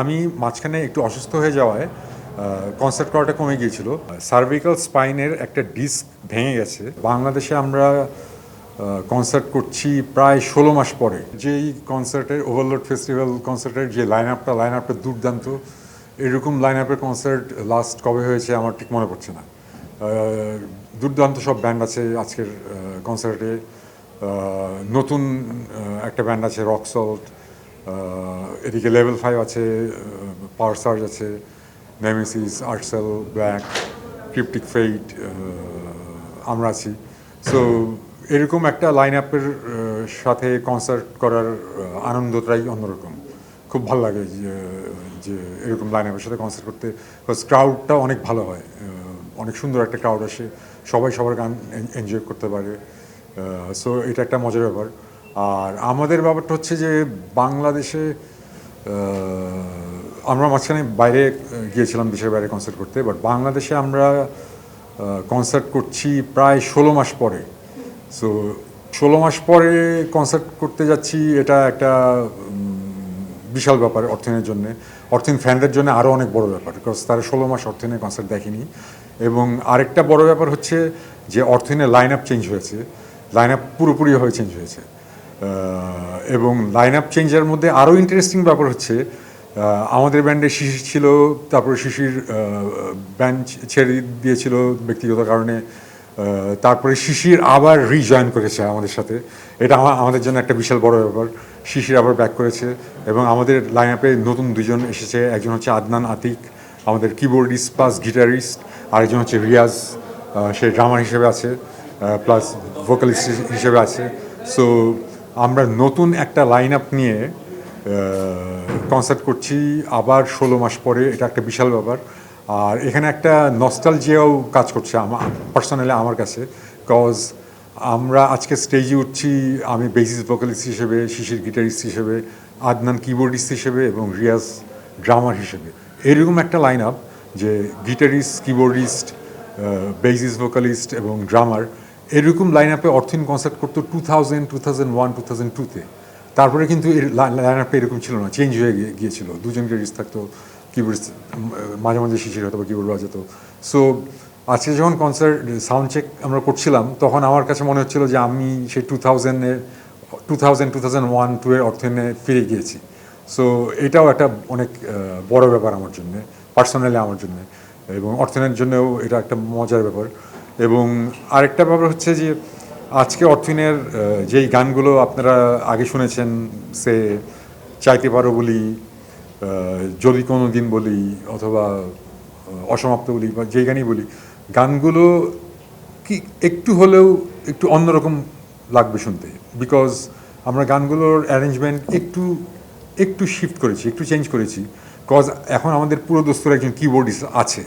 আমি মাঝখানে একটু অসুস্থ হয়ে যাওয়ায় কনসার্ট করাটা কমে গিয়েছিল। সার্ভিক্যাল স্পাইনের একটা ডিস্ক ভেঙে গেছে। বাংলাদেশে আমরা কনসার্ট করছি প্রায় ১৬ মাস পরে। যেই কনসার্টের ওভারলোড ফেস্টিভ্যাল কনসার্টের যে লাইন আপটা দুর্দান্ত, এরকম লাইন আপের কনসার্ট লাস্ট কবে হয়েছে আমার ঠিক মনে পড়ছে না। দুর্দান্ত সব ব্যান্ড আছে আজকের কনসার্টে। নতুন একটা ব্যান্ড আছে রক সল্ট, এদিকে লেভেল 5 আছে, পাওয়ার সার্জ আছে, Nemesis, Artcell, black, cryptic fate, আমরা আছি। সো এরকম একটা লাইন আপের সাথে কনসার্ট করার আনন্দটাই অন্যরকম। খুব ভালো লাগে যে এরকম লাইন আপের সাথে কনসার্ট করতে, বিকজ ক্রাউডটা অনেক ভালো হয়, অনেক সুন্দর একটা ক্রাউড আসে, সবাই সবার গান এনজয় করতে পারে। সো এটা একটা মজার ব্যাপার। আর আমাদের ব্যাপারটা হচ্ছে যে বাংলাদেশে আমরা মাঝখানে বাইরে গিয়েছিলাম, দেশের বাইরে কনসার্ট করতে, বাট বাংলাদেশে আমরা কনসার্ট করছি প্রায় ১৬ মাস পরে। সো ১৬ মাস পরে কনসার্ট করতে যাচ্ছি, এটা একটা বিশাল ব্যাপার অর্থনীতির জন্য, অর্থনীতি ফ্যানদের জন্য আরও অনেক বড় ব্যাপার, বিকজ তারা ১৬ মাস অর্থনীতি কনসার্ট দেখেনি। এবং আরেকটা বড় ব্যাপার হচ্ছে যে অর্থনীতির লাইন আপ চেঞ্জ হয়েছে, লাইন আপ পুরোপুরিভাবে চেঞ্জ হয়েছে। এবং লাইন আপ চেঞ্জের মধ্যে আরও ইন্টারেস্টিং ব্যাপার হচ্ছে আমাদের ব্যান্ডে শিশির ছিল, তারপরে শিশির ব্যান্ড ছেড়ে দিয়েছিল ব্যক্তিগত কারণে, তারপরে শিশির আবার রিজয়েন করেছে আমাদের সাথে। এটা আমাদের জন্য একটা বিশাল বড় ব্যাপার। শিশির আবার ব্যাক করেছে এবং আমাদের লাইন আপে নতুন দুজন এসেছে। একজন হচ্ছে আদনান আতিক, আমাদের কিবোর্ডিস্ট প্লাস গিটারিস্ট, আরেকজন হচ্ছে রিয়াজ, সে ড্রামার হিসেবে আছে প্লাস ভোকালিস্ট হিসেবে আছে। সো আমরা নতুন একটা লাইন আপ নিয়ে কনসার্ট করছি আবার ১৬ মাস পরে, এটা একটা বিশাল ব্যাপার। আর এখানে একটা নস্টালজিয়াও কাজ করছে আমার পার্সোনালি, আমার কাছে, কজ আমরা আজকে স্টেজে উঠছি, আমি বেসিস ভোকালিস্ট হিসেবে, শিশির গিটারিস্ট হিসেবে, আদনান কিবোর্ডিস্ট হিসেবে এবং রিয়াজ ড্রামার হিসেবে। এরকম একটা লাইন আপ যে গিটারিস্ট, কিবোর্ডিস্ট, বেসিস ভোকালিস্ট এবং ড্রামার, এরকম লাইন আপে অর্থহীন কনসার্ট করতো 2000, 2001, 2002-তে। তারপরে কিন্তু এর লাইন আপে এরকম ছিল না, চেঞ্জ হয়ে গিয়েছিল। দুজন গিটারিস্ট থাকতো, কিবোর্ড মাঝে মাঝে শিশির হয়তো বা কিবোর্ড বাজাতো। সো আজকে যখন কনসার্ট সাউন্ড চেক আমরা করছিলাম, তখন আমার কাছে মনে হচ্ছিল যে আমি সেই 2000, 2001, 2002 এর অর্থহীনে ফিরে গিয়েছি। সো এটাও একটা অনেক বড় ব্যাপার আমার জন্যে, পার্সোনালি আমার জন্যে, এবং অর্থনীতির জন্যও এটা একটা মজার ব্যাপার। এবং আরেকটা ব্যাপার হচ্ছে যে আজকে অর্থহীনের যেই গানগুলো আপনারা আগে শুনেছেন, সে চাইতে পারো বলি, যদি কোনো দিন বলি, অথবা অসমাপ্ত বলি, বা যেই গানই বলি, গানগুলো কি একটু হলেও একটু অন্যরকম লাগবে শুনতে, বিকজ আমরা গানগুলোর অ্যারেঞ্জমেন্ট একটু একটু শিফট করেছি, একটু চেঞ্জ করেছি। কজ এখন আমাদের পুরো দোস্তর একজন কিবোর্ডিস্ট আছে,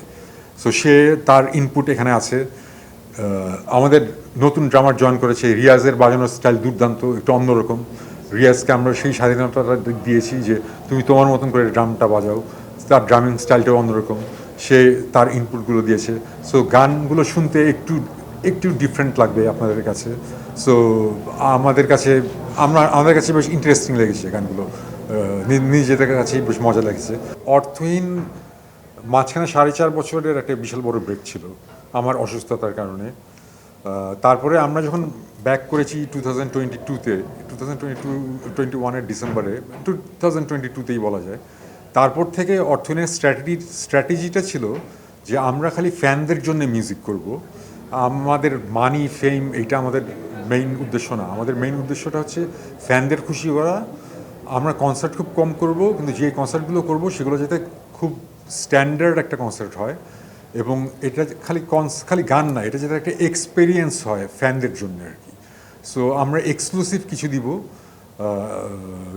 সো সে তার ইনপুট এখানে আছে। আমাদের নতুন ড্রামার জয়েন করেছে, রিয়াজের বাজানোর স্টাইল দুর্দান্ত, একটু অন্যরকম। রিয়াজকে আমরা সেই স্বাধীনতাটা দিয়েছি যে তুমি তোমার মতন করে ড্রামটা বাজাও, তার ড্রামিং স্টাইলটাও অন্যরকম, সে তার ইনপুটগুলো দিয়েছে। সো গানগুলো শুনতে একটু একটু ডিফারেন্ট লাগবে আপনাদের কাছে। সো আমাদের কাছে বেশ ইন্টারেস্টিং লেগেছে গানগুলো, নিজেদের কাছেই বেশ মজা লেগেছে। অর্থহীন মাঝখানে 4.5 বছরের একটা বিশাল বড় ব্রেক ছিল আমার অসুস্থতার কারণে। তারপরে আমরা যখন ব্যাক করেছি 2022-তে, 2021-এর ডিসেম্বরে, 2022-তেই বলা যায়, তারপর থেকে অর্থহীনের স্ট্র্যাটেজিটা ছিল যে আমরা খালি ফ্যানদের জন্য মিউজিক করব। আমাদের মানি, ফেম, এইটা আমাদের মেইন উদ্দেশ্য না। আমাদের মেইন উদ্দেশ্যটা হচ্ছে ফ্যানদের খুশি করা। আমরা কনসার্ট খুব কম করব, কিন্তু যে কনসার্টগুলো করব সেগুলো যাতে খুব স্ট্যান্ডার্ড একটা কনসার্ট হয়, এবং এটা খালি গান না, এটা যাতে একটা এক্সপেরিয়েন্স হয় ফ্যানদের জন্য আর কি। সো আমরা এক্সক্লুসিভ কিছু দিব,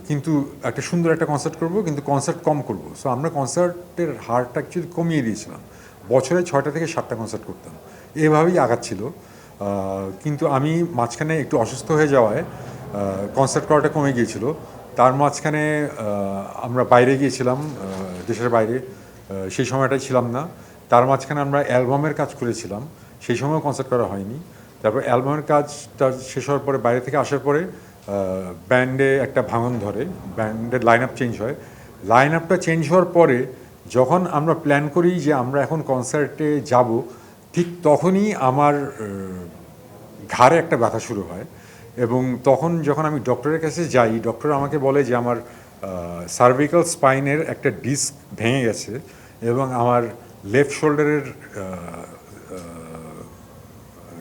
কিন্তু একটা সুন্দর একটা কনসার্ট করব, কিন্তু কনসার্ট কম করব। সো আমরা কনসার্টের হারটা অ্যাকচুয়ালি কমিয়ে দিয়েছিলাম, বছরে 6টা থেকে 7টা কনসার্ট করতাম, এভাবেই আগাচ্ছিল। কিন্তু আমি মাঝখানে একটু অসুস্থ হয়ে যাওয়ায় কনসার্ট করাটা কমে গিয়েছিল। তার মাঝখানে আমরা বাইরে গিয়েছিলাম, দেশের বাইরে, সেই সময়টাই ছিলাম না। তার মাঝখানে আমরা অ্যালবামের কাজ করেছিলাম, সেই সময়ও কনসার্ট করা হয়নি। তারপর অ্যালবামের কাজটা শেষ হওয়ার পরে, বাইরে থেকে আসার পরে ব্যান্ডে একটা ভাঙন ধরে, ব্যান্ডের লাইন আপ চেঞ্জ হয়। লাইন আপটা চেঞ্জ হওয়ার পরে যখন আমরা প্ল্যান করি যে আমরা এখন কনসার্টে যাব, ঠিক তখনই আমার ঘাড়ে একটা ব্যথা শুরু হয়। এবং তখন যখন আমি ডক্টরের কাছে যাই, ডক্টর আমাকে বলে যে আমার সার্ভিক্যাল স্পাইনের একটা ডিস্ক ভেঙে গেছে এবং আমার লেফট শোল্ডারের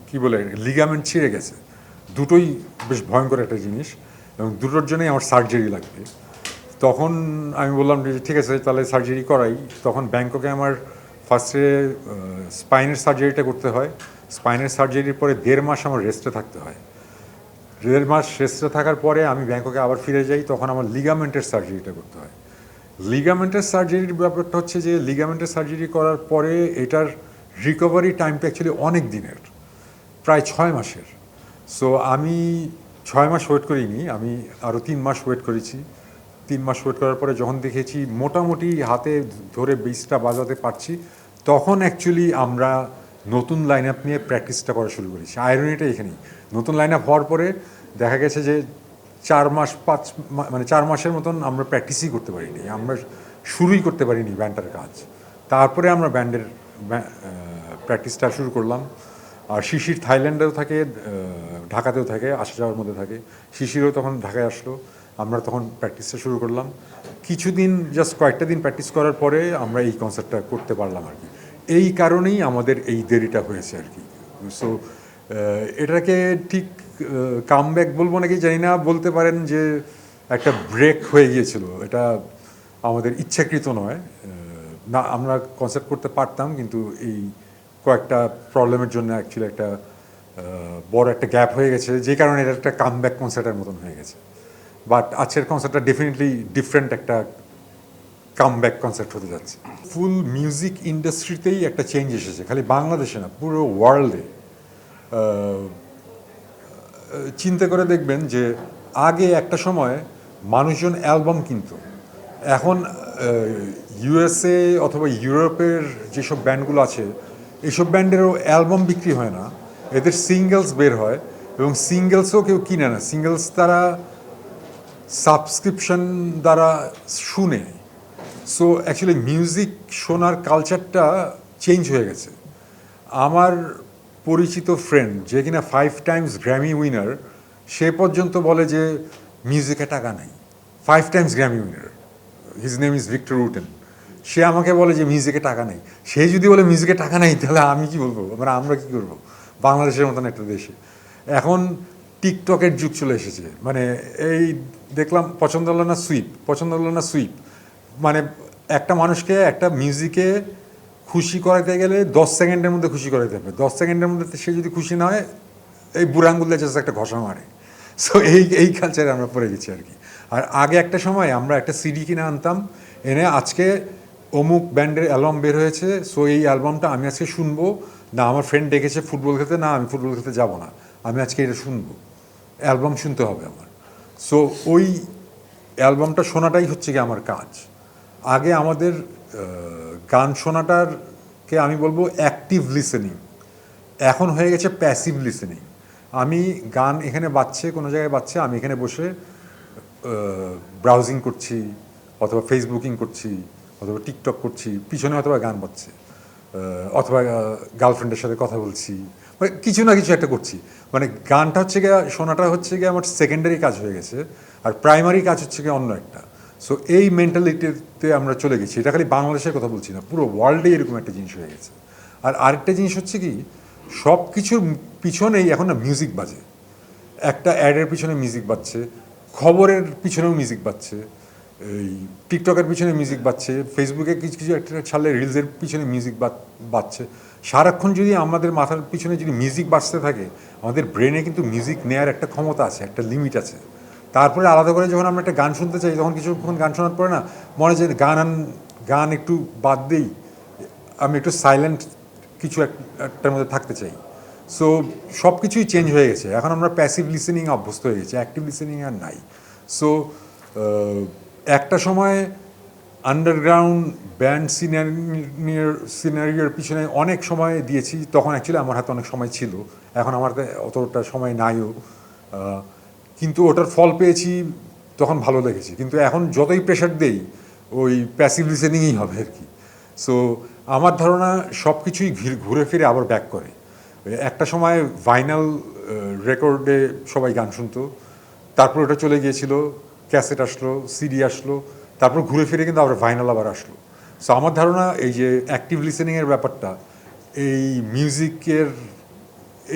কি বলে লিগামেন্ট ছিঁড়ে গেছে। দুটোই বেশ ভয়ঙ্কর একটা জিনিস এবং দুটোর জন্যই আমার সার্জারি লাগবে। তখন আমি বললাম যে ঠিক আছে তাহলে সার্জারি করাই। তখন ব্যাংককে আমার ফার্স্টে স্পাইনের সার্জারিটা করতে হয়। স্পাইনের সার্জারির পরে 1.5 মাস আমার রেস্টে থাকতে হয়। 1.5 মাস রেস্টে থাকার পরে আমি ব্যাংককে আবার ফিরে যাই, তখন আমার লিগামেন্টের সার্জারিটা করতে হয়। লিগামেন্টের সার্জারির ব্যাপারটা হচ্ছে যে লিগামেন্টের সার্জারি করার পরে এটার রিকভারি টাইমটা অ্যাকচুয়ালি অনেক দিনের, প্রায় 6 মাসের। সো আমি 6 মাস ওয়েট করিনি, আমি আরও 3 মাস ওয়েট করেছি। 3 মাস ওয়েট করার পরে যখন দেখেছি মোটামুটি হাতে ধরে বেসটা বাজাতে পারছি, তখন অ্যাকচুয়ালি আমরা নতুন লাইন আপ নিয়ে প্র্যাকটিসটা করা শুরু করেছি। আয়রনিটা এখানেই, নতুন লাইন আপ হওয়ার পরে দেখা গেছে যে 4 মাসের মতন আমরা প্র্যাকটিসই করতে পারিনি, আমরা শুরুই করতে পারিনি ব্যান্ডটার কাজ। তারপরে আমরা ব্যান্ডের প্র্যাকটিসটা শুরু করলাম। আর শিশির থাইল্যান্ডেও থাকে, ঢাকাতেও থাকে, আসা যাওয়ার মধ্যে থাকে। শিশিরও তখন ঢাকায় আসলো, আমরা তখন প্র্যাকটিসটা শুরু করলাম। কিছুদিন, জাস্ট কয়েকটা দিন প্র্যাকটিস করার পরে আমরা এই কনসার্টটা করতে পারলাম আর কি। এই কারণেই আমাদের এই দেরিটা হয়েছে আর কি। সো এটাকে ঠিক কামব্যাক বলবো নাকি জানি না, বলতে পারেন যে একটা ব্রেক হয়ে গিয়েছিল। এটা আমাদের ইচ্ছাকৃত নয়, না আমরা কনসার্ট করতে পারতাম, কিন্তু এই কয়েকটা প্রবলেমের জন্য অ্যাকচুয়ালি একটা বড় একটা গ্যাপ হয়ে গেছে, যে কারণে এটা একটা কামব্যাক কনসার্টের মতন হয়ে গেছে। বাট আজকের কনসার্টটা ডেফিনেটলি ডিফারেন্ট একটা কামব্যাক কনসার্ট হতে যাচ্ছে। ফুল মিউজিক ইন্ডাস্ট্রিতেই একটা চেঞ্জ এসেছে, খালি বাংলাদেশে না, পুরো ওয়ার্ল্ডে। চিন্তা করে দেখবেন যে আগে একটা সময় মানুষজন অ্যালবাম কিনত, এখন ইউএসএ অথবা ইউরোপের যেসব ব্যান্ডগুলো আছে এইসব ব্যান্ডেরও অ্যালবাম বিক্রি হয় না, এদের সিঙ্গেলস বের হয় এবং সিঙ্গেলসও কেউ কিনে না, সিঙ্গেলস তারা সাবস্ক্রিপশন দ্বারা শুনে। সো অ্যাকচুয়ালি মিউজিক শোনার কালচারটা চেঞ্জ হয়ে গেছে। আমার পরিচিত ফ্রেন্ড যে কিনা 5 টাইমস গ্র্যামি উইনার, সে পর্যন্ত বলে যে মিউজিকে টাকা নাই। 5 times Grammy winner, his name is Victor Wooten. সে আমাকে বলে যে মিউজিকে টাকা নেই। সে যদি বলে মিউজিকে টাকা নেই, তাহলে আমি কি বলবো, মানে আমরা কি করবো বাংলাদেশের মতন একটা দেশে। এখন টিকটকের যুগ চলে এসেছে, মানে এই দেখলাম পছন্দ হলো না সুইপ, পছন্দ হলো না সুইপ। মানে একটা মানুষকে একটা মিউজিকে খুশি করাতে গেলে 10 সেকেন্ডের মধ্যে খুশি করাতে হবে। 10 সেকেন্ডের মধ্যে সে যদি খুশি না হয়, এই বুড়ো আঙ্গুল দিয়ে জাস্ট একটা ঘষা মারে। সো এই কালচারে আমরা পড়ে গেছি আর কি। আর আগে একটা সময় আমরা একটা সিডি কিনে আনতাম, এনে আজকে অমুক ব্যান্ডের অ্যালবাম বের হয়েছে, সো এই অ্যালবামটা আমি আজকে শুনবো। না আমার ফ্রেন্ড ডেকেছে ফুটবল খেলতে, না আমি ফুটবল খেলতে যাবো না, আমি আজকে এটা শুনবো, অ্যালবাম শুনতে হবে আমার। সো ওই অ্যালবামটা শোনাটাই হচ্ছে কি আমার কাজ। আগে আমাদের গান শোনাটারকে আমি বলবো অ্যাক্টিভ লিসেনিং, এখন হয়ে গেছে প্যাসিভ লিসেনিং। আমি গান এখানে বাজছে, কোনো জায়গায় বাজছে, আমি এখানে বসে ব্রাউজিং করছি অথবা ফেসবুকিং করছি অথবা টিকটক করছি, পিছনে অথবা গান বাজছে, অথবা গার্লফ্রেন্ডের সাথে কথা বলছি, মানে কিছু না কিছু একটা করছি। মানে গানটা হচ্ছে গিয়ে, শোনাটা হচ্ছে গিয়ে আমার সেকেন্ডারি কাজ হয়ে গেছে, আর প্রাইমারি কাজ হচ্ছে গিয়ে অন্য একটা। সো এই মেন্টালিটিতে আমরা চলে গেছি। এটা খালি বাংলাদেশের কথা বলছি না, পুরো ওয়ার্ল্ডেই এরকম একটা জিনিস হয়ে গেছে। আর আরেকটা জিনিস হচ্ছে কি, সব কিছুর পিছনেই এখন না মিউজিক বাজে। একটা অ্যাডের পিছনে মিউজিক বাজছে, খবরের পিছনেও মিউজিক বাজছে, এই টিকটকের পিছনে মিউজিক বাজছে, ফেসবুকে কিছু কিছু একটা ছাড়লে রিলসের পিছনে মিউজিক বাজছে। সারাক্ষণ যদি আমাদের মাথার পিছনে যদি মিউজিক বাজতে থাকে, আমাদের ব্রেনে কিন্তু মিউজিক নেওয়ার একটা ক্ষমতা আছে, একটা লিমিট আছে। তারপরে আলাদা করে যখন আমরা একটা গান শুনতে চাই, তখন কিছুক্ষণ গান শোনার পরে না মনে হয় যে গান একটু বাদ দেই, আমি একটু সাইলেন্ট কিছু একটার মধ্যে থাকতে চাই। সো সব কিছুই চেঞ্জ হয়ে গেছে, এখন আমরা প্যাসিভ লিসেনিং অভ্যস্ত হয়ে গেছি, অ্যাক্টিভ লিসেনিং আর নাই। সো একটা সময় আন্ডারগ্রাউন্ড ব্যান্ড সিনারিওর পিছনে অনেক সময় দিয়েছি, তখন অ্যাকচুয়ালি আমার হাতে অনেক সময় ছিল, এখন আমার হাতে অতটা সময় নাইও, কিন্তু ওটার ফল পেয়েছি, তখন ভালো লেগেছে। কিন্তু এখন যতই প্রেশার দেই, ওই প্যাসিভ লিসেনিংই হবে আর কি। সো আমার ধারণা সব কিছুই ঘুরে ফিরে আবার ব্যাক করে। একটা সময় ভাইনাল রেকর্ডে সবাই গান শুনতো, তারপর ওটা চলে গিয়েছিল, ক্যাসেট আসলো, সিডি আসলো, তারপর ঘুরে ফিরে কিন্তু আবার ভাইনাল আবার আসলো। সো আমার ধারণা এই যে অ্যাক্টিভ লিসেনিংয়ের ব্যাপারটা, এই মিউজিকের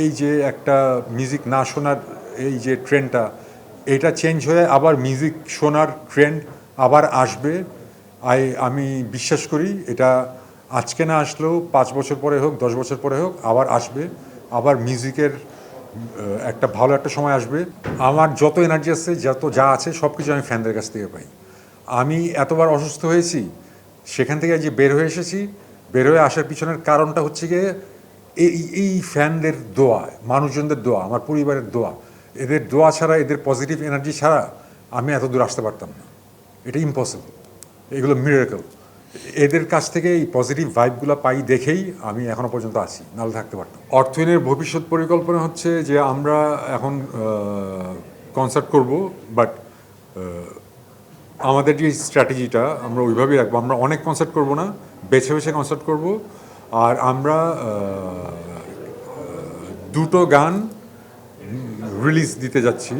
এই যে একটা মিউজিক না শোনার এই যে ট্রেন্ডটা, এটা চেঞ্জ হয়ে আবার মিউজিক শোনার ট্রেন্ড আবার আসবে। আমি বিশ্বাস করি এটা আজকে না আসলেও 5 বছর পরে হোক, 10 বছর পরে হোক, আবার আসবে। আবার মিউজিকের একটা ভালো একটা সময় আসবে। আমার যত এনার্জি আছে, যা আছে সব কিছু আমি ফ্যানদের কাছ থেকে পাই। আমি এতবার অসুস্থ হয়েছি, সেখান থেকে যে বের হয়ে এসেছি, বের হয়ে আসার পিছনের কারণটা হচ্ছে গিয়ে এই ফ্যানদের দোয়া, মানুষজনদের দোয়া, আমার পরিবারের দোয়া। এদের দোয়া ছাড়া, এদের পজিটিভ এনার্জি ছাড়া আমি এত দূর আসতে পারতাম না। এটা ইম্পসিবল, এগুলো মিরাকল। এদের কাছ থেকে এই পজিটিভ ভাইবগুলো পাই দেখেই আমি এখনো পর্যন্ত আছি, নাহলে থাকতে পারতাম। অর্থহীনের ভবিষ্যৎ পরিকল্পনা হচ্ছে যে আমরা এখন কনসার্ট করব, বাট আমাদের যে স্ট্র্যাটেজিটা আমরা ওইভাবেই রাখবো। আমরা অনেক কনসার্ট করব না, বেছে বেছে কনসার্ট করব। আর আমরা দুটো গান রিলিজ দিতে যাচ্ছি,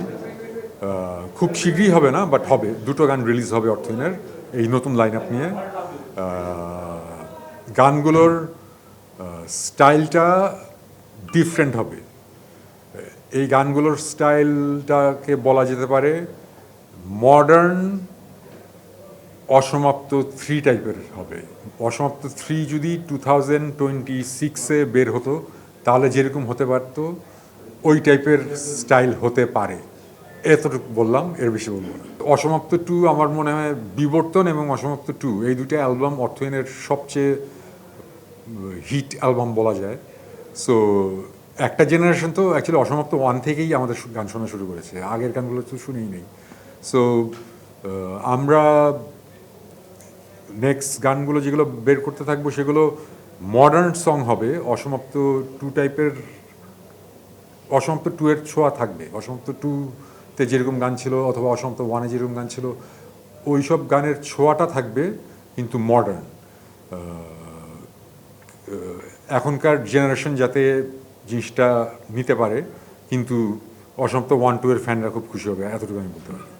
খুব শীঘ্রই হবে না, বাট হবে। দুটো গান রিলিজ হবে অর্থহীনের এই নতুন লাইন আপ নিয়ে। গানগুলোর স্টাইলটা ডিফারেন্ট হবে। এই গানগুলোর স্টাইলটাকে বলা যেতে পারে মডার্ন অসমাপ্ত 3 টাইপের হবে। অসমাপ্ত 3 যদি 2026-এ বের হতো, তাহলে যেরকম হতে পারত ওই টাইপের স্টাইল হতে পারে। এতটুকু বললাম, এর বেশি বলবো না। অসমাপ্ত 2 আমার মনে হয় বিবর্তন এবং অসমাপ্ত 2 এই দুটো অ্যালবাম অর্থহীনের সবচেয়ে হিট অ্যালবাম বলা যায়। সো একটা জেনারেশন তো অ্যাকচুয়ালি অসমাপ্ত 1 থেকেই আমাদের গান শোনা শুরু করেছে, আগের গানগুলো তো শুনেই নেই। সো আমরা নেক্সট গানগুলো যেগুলো বের করতে থাকবো সেগুলো মডার্ন সং হবে। অসমাপ্ত 2 টাইপের, অসমাপ্ত 2 এর ছোঁয়া থাকবে। অসমাপ্ত 2-তে যেরকম গান ছিল অথবা অসমাপ্ত 1-এ যেরকম গান ছিল, ওই সব গানের ছোঁয়াটা থাকবে, কিন্তু মডার্ন। এখনকার জেনারেশন যাতে জিনিসটা নিতে পারে, কিন্তু অসমাপ্ত 1-2 এর ফ্যানরা খুব খুশি হবে, এতটুকু আমি বলতে পারি।